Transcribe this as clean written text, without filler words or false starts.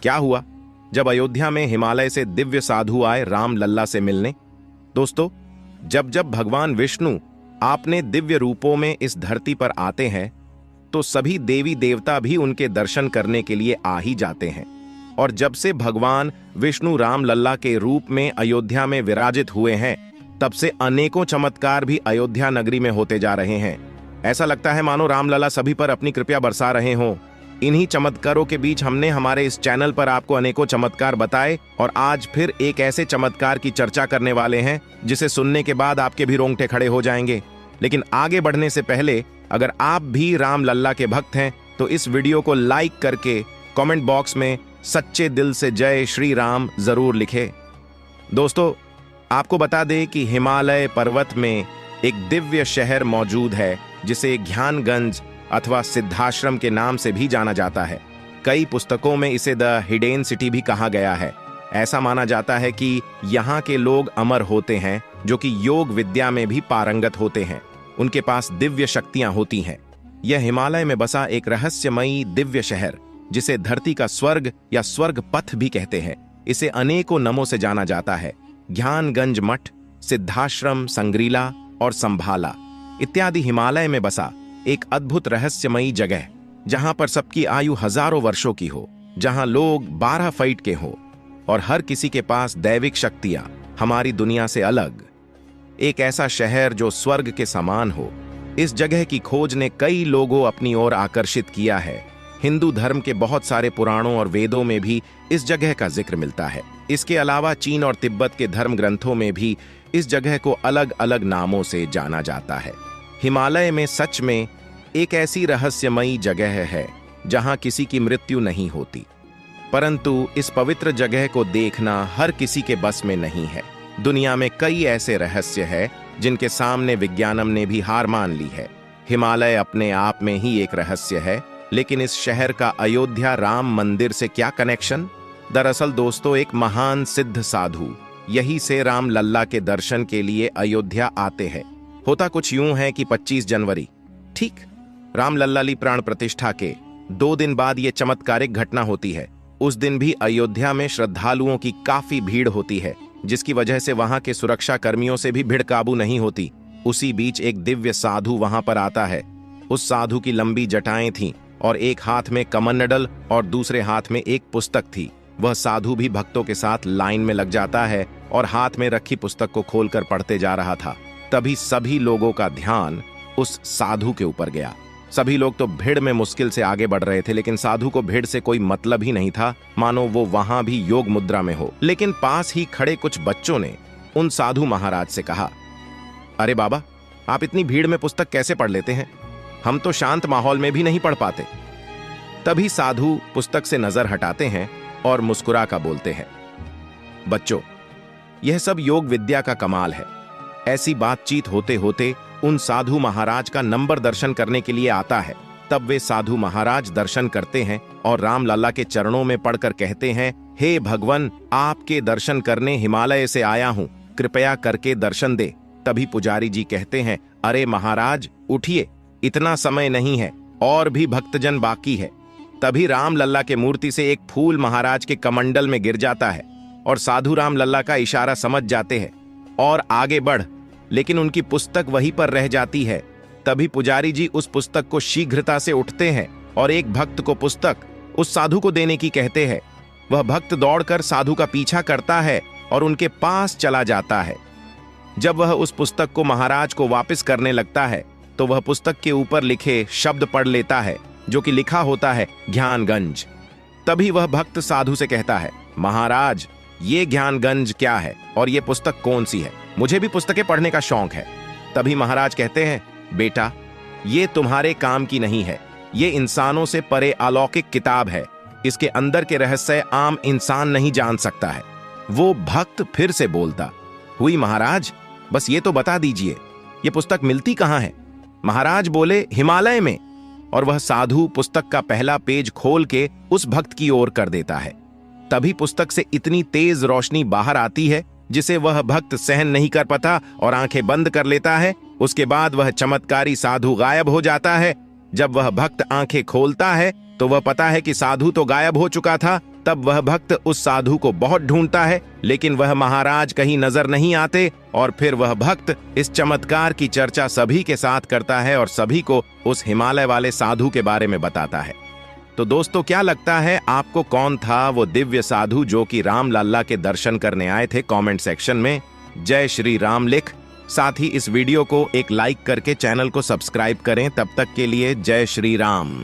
क्या हुआ जब अयोध्या में हिमालय से दिव्य साधु आए राम लल्ला से मिलने। दोस्तों, जब जब भगवान विष्णु आपने दिव्य रूपों में इस धरती पर आते हैं तो सभी देवी देवता भी उनके दर्शन करने के लिए आ ही जाते हैं। और जब से भगवान विष्णु राम लल्ला के रूप में अयोध्या में विराजित हुए हैं, तब से अनेकों चमत्कार भी अयोध्या नगरी में होते जा रहे हैं। ऐसा लगता है मानो राम लल्ला सभी पर अपनी कृपा बरसा रहे हों। इन्हीं चमत्कारों के बीच हमने हमारे इस चैनल पर आपको अनेकों चमत्कार बताए और आज फिर एक ऐसे चमत्कार की चर्चा करने वाले हैं जिसे सुनने के बाद आपके भी रोंगटे खड़े हो जाएंगे। लेकिन आगे बढ़ने से पहले अगर आप भी राम लल्ला के भक्त हैं तो इस वीडियो को लाइक करके कमेंट बॉक्स में सच्चे दिल से जय श्री राम जरूर लिखें। दोस्तों, आपको बता दें कि हिमालय पर्वत में एक दिव्य शहर मौजूद है जिसे ज्ञानगंज अथवा सिद्धाश्रम के नाम से भी जाना जाता है। कई पुस्तकों में इसे द हिडेन सिटी भी कहा गया है। ऐसा माना जाता है कि यहाँ के लोग अमर होते हैं जो कि योग विद्या में भी पारंगत होते हैं। उनके पास दिव्य शक्तियां होती हैं। यह हिमालय में बसा एक रहस्यमयी दिव्य शहर जिसे धरती का स्वर्ग या स्वर्ग पथ भी कहते हैं। इसे अनेकों नामों से जाना जाता है। ज्ञानगंज मठ, सिद्धाश्रम, संग्रीला और संभाला इत्यादि हिमालय में बसा एक अद्भुत रहस्यमयी जगह, जहां पर सबकी आयु हजारों वर्षों की हो, जहां लोग 12 फीट के हो और हर किसी के पास दैविक शक्तियां हमारी दुनिया से अलग। एक ऐसा शहर जो स्वर्ग के समान हो। इस जगह की खोज ने कई लोगों अपनी ओर आकर्षित किया है। हिंदू धर्म के बहुत सारे पुराणों और वेदों में भी इस जगह का जिक्र मिलता है। इसके अलावा चीन और तिब्बत के धर्म ग्रंथों में भी इस जगह को अलग अलग नामों से जाना जाता है। हिमालय में सच में एक ऐसी रहस्यमयी जगह है जहां किसी की मृत्यु नहीं होती, परंतु इस पवित्र जगह को देखना हर किसी के बस में नहीं है। दुनिया में कई ऐसे रहस्य हैं जिनके सामने विज्ञानम ने भी हार मान ली है। हिमालय अपने आप में ही एक रहस्य है, लेकिन इस शहर का अयोध्या राम मंदिर से क्या कनेक्शन? दरअसल दोस्तों, एक महान सिद्ध साधु यही से राम लल्ला के दर्शन के लिए अयोध्या आते हैं। होता कुछ यूं है कि 25 जनवरी, ठीक राम लल्ला प्राण प्रतिष्ठा के 2 दिन बाद ये चमत्कारिक घटना होती है। उस दिन भी अयोध्या में श्रद्धालुओं की काफी भीड़ होती है, जिसकी वजह से वहां के सुरक्षा कर्मियों से भी भीड़ काबू नहीं होती। उसी बीच एक दिव्य साधु वहां पर आता है। उस साधु की लंबी जटाएं थीं और एक हाथ में कमंडल और दूसरे हाथ में एक पुस्तक थी। वह साधु भी भक्तों के साथ लाइन में लग जाता है और हाथ में रखी पुस्तक को खोलकर पढ़ते जा रहा था। तभी सभी लोगों का ध्यान उस साधु के ऊपर गया। सभी लोग तो भीड़ में मुश्किल से आगे बढ़ रहे थे, लेकिन साधु को भीड़ से कोई मतलब ही नहीं था, मानो वो वहां भी योग मुद्रा में हो। लेकिन पास ही खड़े कुछ बच्चों ने उन साधु महाराज से कहा, अरे बाबा, आप इतनी भीड़ में पुस्तक कैसे पढ़ लेते हैं? हम तो शांत माहौल में भी नहीं पढ़ पाते। तभी साधु पुस्तक से नजर हटाते हैं और मुस्कुरा कर बोलते हैं, बच्चों, यह सब योग विद्या का कमाल है। ऐसी बातचीत होते होते उन साधु महाराज का नंबर दर्शन करने के लिए आता है। तब वे साधु महाराज दर्शन करते हैं और राम लल्ला के चरणों में पड़कर कहते हैं, हे भगवान, आपके दर्शन करने हिमालय से आया हूं, कृपया करके दर्शन दे। तभी पुजारी जी कहते हैं, अरे महाराज उठिए, इतना समय नहीं है, और भी भक्तजन बाकी है। तभी राम लल्ला के मूर्ति से एक फूल महाराज के कमंडल में गिर जाता है और साधु राम लल्ला का इशारा समझ जाते हैं और आगे बढ़, लेकिन उनकी पुस्तक वहीं पर रह जाती है। तभी पुजारी जी उस पुस्तक को शीघ्रता से उठते हैं और एक भक्त को पुस्तक उस साधु को देने की कहते हैं। वह भक्त दौड़कर साधु का पीछा करता है और उनके पास चला जाता है। जब वह उस पुस्तक को महाराज को वापस करने लगता है तो वह पुस्तक के ऊपर लिखे शब्द पढ़ लेता है, जो कि लिखा होता है ज्ञानगंज। तभी वह भक्त साधु से कहता है, महाराज, ये ज्ञानगंज क्या है और ये पुस्तक कौन सी है? मुझे भी पुस्तकें पढ़ने का शौक है। तभी महाराज कहते हैं, बेटा, ये तुम्हारे काम की नहीं है। ये इंसानों से परे अलौकिक किताब है। इसके अंदर के रहस्य आम इंसान नहीं जान सकता है। वो भक्त फिर से बोलता, हुई महाराज, बस ये तो बता दीजिए, ये पुस्तक मिलती कहां है? महाराज बोले, हिमालय में। और वह साधु पुस्तक का पहला पेज खोल के उस भक्त की ओर कर देता है। तभी पुस्तक से इतनी तेज रोशनी बाहर आती है जिसे वह भक्त सहन नहीं कर पाता और आंखें बंद कर लेता है। उसके बाद वह चमत्कारी साधु गायब हो जाता है। जब वह भक्त आंखें खोलता है तो वह पता है कि साधु तो गायब हो चुका था। तब वह भक्त उस साधु को बहुत ढूंढता है, लेकिन वह महाराज कहीं नजर नहीं आते। और फिर वह भक्त इस चमत्कार की चर्चा सभी के साथ करता है और सभी को उस हिमालय वाले साधु के बारे में बताता है। तो दोस्तों, क्या लगता है आपको, कौन था वो दिव्य साधु जो कि राम लल्ला के दर्शन करने आए थे? कमेंट सेक्शन में जय श्री राम लिख, साथ ही इस वीडियो को एक लाइक करके चैनल को सब्सक्राइब करें। तब तक के लिए जय श्री राम।